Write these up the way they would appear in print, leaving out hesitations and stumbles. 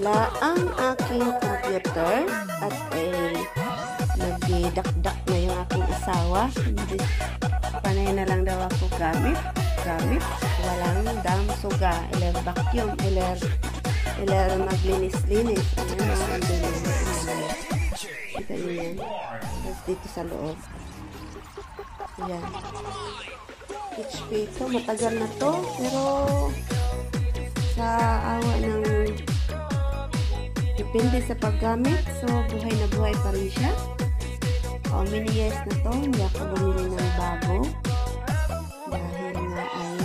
nawala ang aking computer at nagdidakdak na yung aking asawa. Panay na lang daw ako gamit. Walang damsuga, iler vacuum, iler maglinis-linis. Ayan o, maglinis. Kita nyo yan. Tapos dito sa loob. Ayan. HP ito, matagal na to, pero sa awa ng depende sa paggamit, so buhay na buhay pa rin siya. How many years na to, hindi ako bumili ng bago dahil nga ay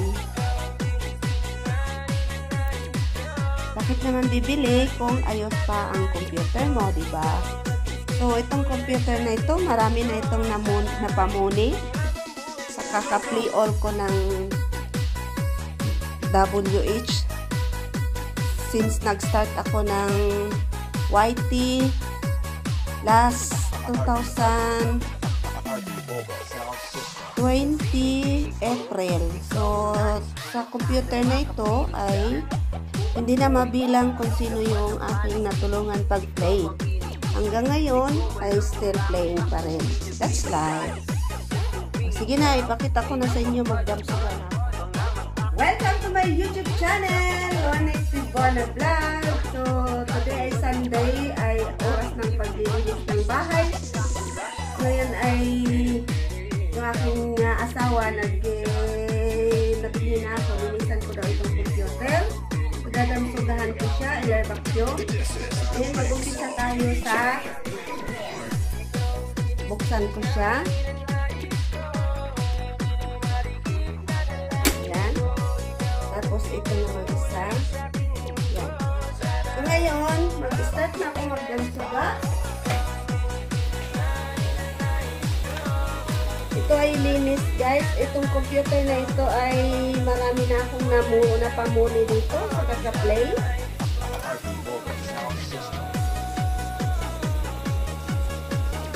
bakit naman bibili kung ayos pa ang computer mo, diba? So itong computer na ito, marami na itong napamuni sa kaka-play all ko ng WH since nag-start ako ng YT last 2020 April. So sa computer na ito ay hindi na mabilang kung sino yung aking natulungan pag-play. Hanggang ngayon ay still playing pa rin. That's life. Sige na, ipakita ko na sa inyo magdamsuga na. Welcome to my YouTube channel! Onyx with Bona Vlog. So, today ay Sunday, ay oras ng paglilinis ng bahay. Ngayon ay yung aking asawa nabili na ako. Linisan ko daw itong computer. Dadamsugahan ko siya, iler vacuum. Ngayon, mag-umpisa tayo sa buksan ko siya. Tapos ito naman isa. Yan. So ngayon, mag-start na ako magdamsuga. Ito ay linis guys. Itong computer na ito ay marami na akong napamuni dito sa kaka-play.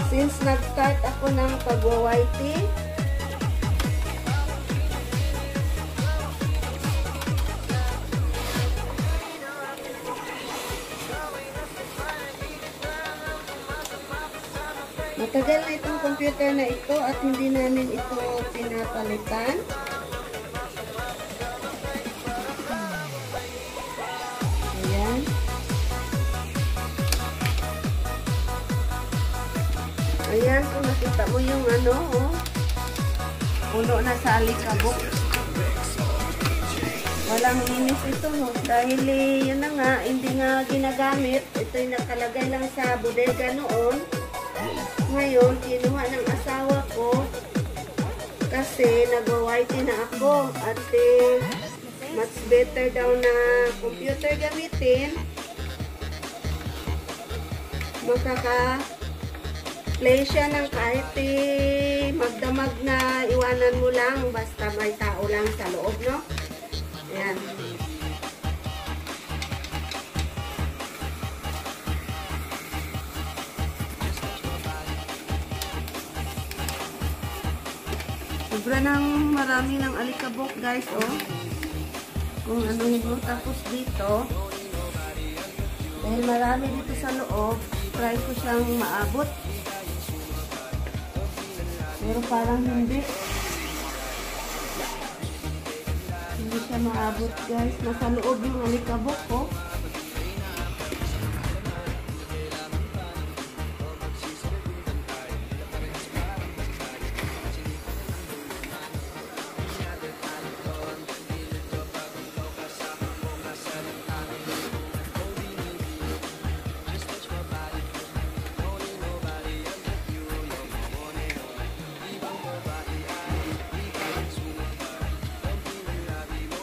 Since nag-start ako ng pag-YT, matagal na itong computer na ito at hindi namin ito pinapalitan. Ayan. Ayan, kung nakita mo yung ano, oh, puno na sa alikabok. Walang linis ito, no? Dahil yun na nga, hindi nga ginagamit. Ito'y nakalagay lang sa bodega noon. Ngayon, kinuha ng asawa ko kasi nag-YT na ako at much better daw na computer gamitin. Makaka-play siya ng kahit magdamag na iwanan mo lang basta may tao lang sa loob, no? Ayan. Sobra nang marami ng alikabok guys, oh. Kung ano mo tapos dito. Dahil marami dito sa loob, try ko siyang maabot. Pero parang hindi. Hindi siya maabot guys. Nasa loob yung alikabok ko.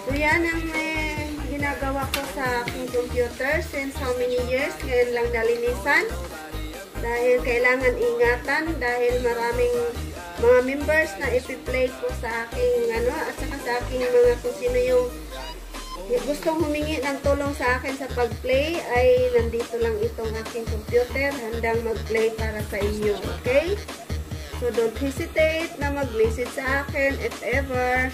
So yan ang ginagawa ko sa aking computer since how many years. Ngayon lang nalinisan. Dahil kailangan ingatan. Dahil maraming mga members na ipi-play ko sa aking at saka sa aking mga kung sino yung gustong humingi ng tulong sa akin sa pag-play ay nandito lang itong aking computer. Handang mag-play para sa inyo. Okay? So don't hesitate na mag-visit sa akin if ever.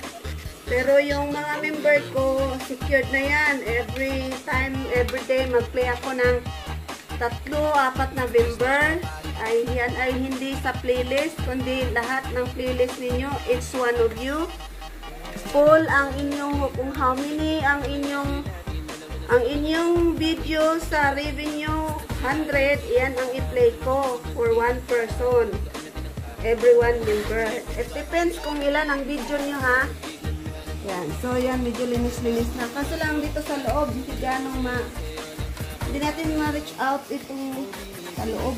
Pero yung mga member ko, secured na yan. Every time, every day, mag-play ako ng 3-4 na member. Ay, yan ay hindi sa playlist, kundi lahat ng playlist ninyo, each one of you. Full ang inyong, kung how many ang inyong video sa revenue 100, yan ang i-play ko for one person. Every one member. It depends kung ilan ang video nyo, ha. Yan. So, yan. Medyo linis-linis na. Kaso lang dito sa loob, hindi natin ma-reach out itong sa loob.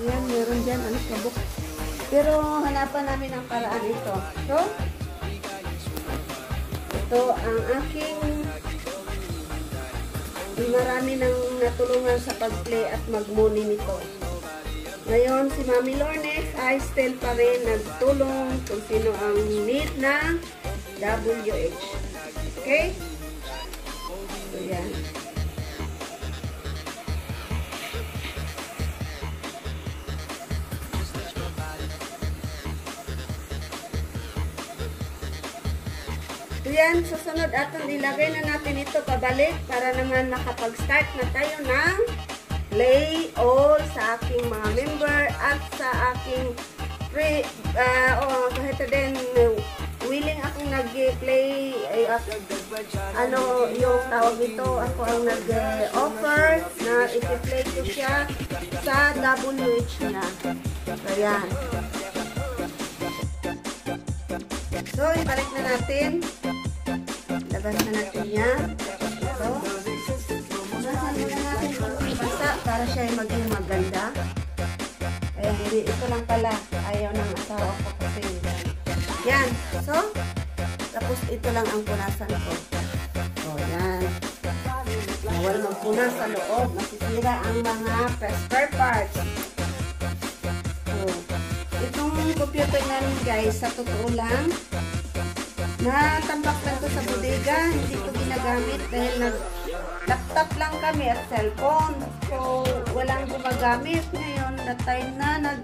Yan. Meron dyan. Ano, kabuk. Pero, hanapan namin ang paraan ito. So, ito ang aking marami nang natulungan sa pag-play at mag-money nito. Ngayon, si Mami Lornex ay still pa rin nagtulong kung sino ang need ng WH. Okay? So, yan. So, yan. Susunod atong ilagay na natin ito pabalik para naman nakapag-start na tayo ng play all sa aking mga member at sa aking kahit din willing akong nag-play ano yung tawag ito, ako ang nag-offer na i-play ko siya sa WH na. So yan. So ibalik na natin, labas na natin yan. So para siya ay maging maganda. Ayan, hindi. Ito lang pala. Ayaw ng asawa ko kasi. Yan. So, tapos ito lang ang punasan ko. So, yan. Bawal magpunas sa loob. Masisira ang mga spare parts. So, itong computer namin guys, sa totoo lang, natambak lang to sa bodega. Hindi ko ginagamit dahil laptop lang kami at cellphone. So, walang gumagamit. Ngayon, na time na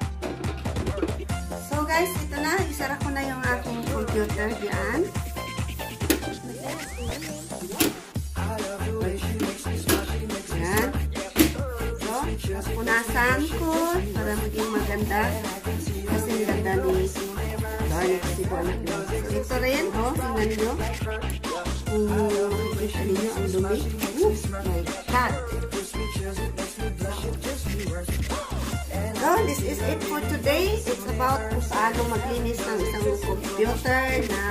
So, guys, ito na. Isara ko na yung aking computer diyan. Yan. So, punasan ko para maging maganda. Kasi nilagda ni Garnet si Bonnet. So, ito rin, oh. Tingnan nyo. Ano nyo, ang dumi. Oh my God. So, this is it for today. It's about kung paano maglinis ng isang computer na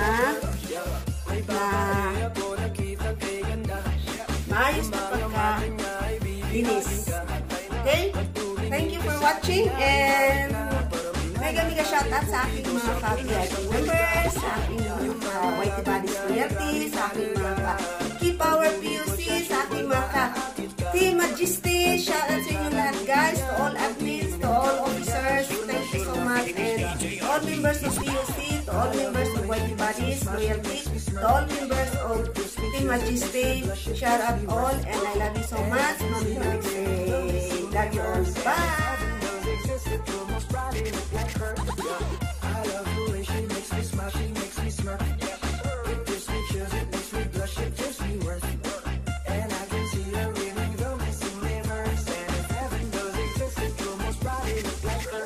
maayos na pagka-linis. Okay? Thank you for watching and mega shoutout sa aking mga ka-VIP members, sa aking mga Whitey Buddies Royalty, sa aking mga Key Power PUC, sa aking mga Team Majesty. Shoutout sa inyo lahat guys, to all admins, to all officers, thank you so much, and to all members of PUC, to all members of Whitey Buddies Royalty, to all members of Team Majesty. Shout out all, and I love you so much. Mami Lornex, love you all. Bye! I love the way she makes me smile, she makes me smirk. It gives me chills, it makes me blush, it gives me worth. And I can see her reading the missing rivers. And if heaven does exist, it will most probably look like her.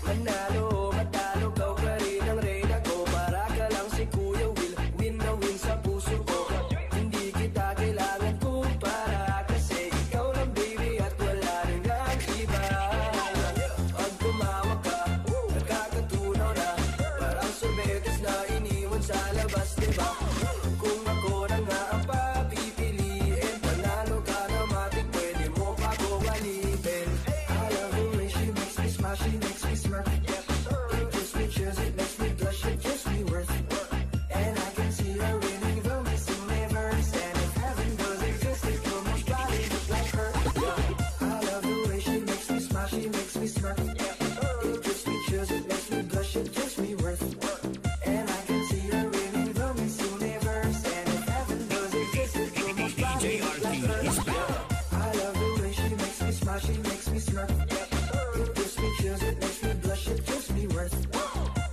Manalo, matalo, kau pa rin ang reyna ko. Para ka lang si Kuya Will, win na win sa puso ko. Hindi kita kailangan kumpara, kasi ikaw lang baby at wala rin ang iba. Pag tumawag ka, nakakatunaw na, parang sorbetes na iniwan sa labas, diba? Kung ako na nga ang papipiliin, panalo ka na matik, pwede mo pa kong alipin. I love the way she makes me smile, she makes me smirk. It gives me chills, it makes me blush, it gives me worth. And I can see her winning the chills, it makes me blush, it gives me worth.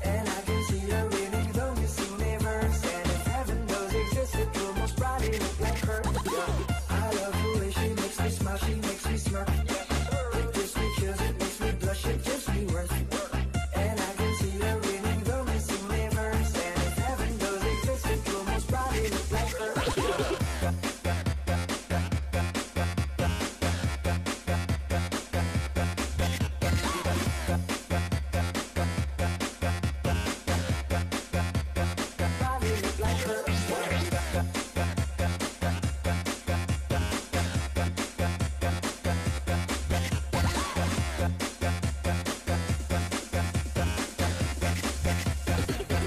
And I can see her winning the Miss Universe. And if heaven does exist, it will most probably look like her. Yeah. I love the way she makes me smile, she makes me smirk. It gives me chills, it makes me blush, it gives me worth. And I can see her winning the Miss Universe. And if heaven does exist, it will most probably look like her. Probably look like her.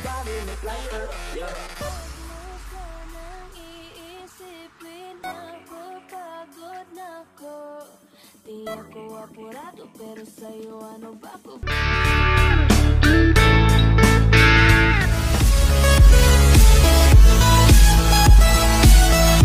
Probably look like her. Yeah. Sanang iisipin ako, pagod na ko. Di ako apurado pero sa'yo ano ba ko?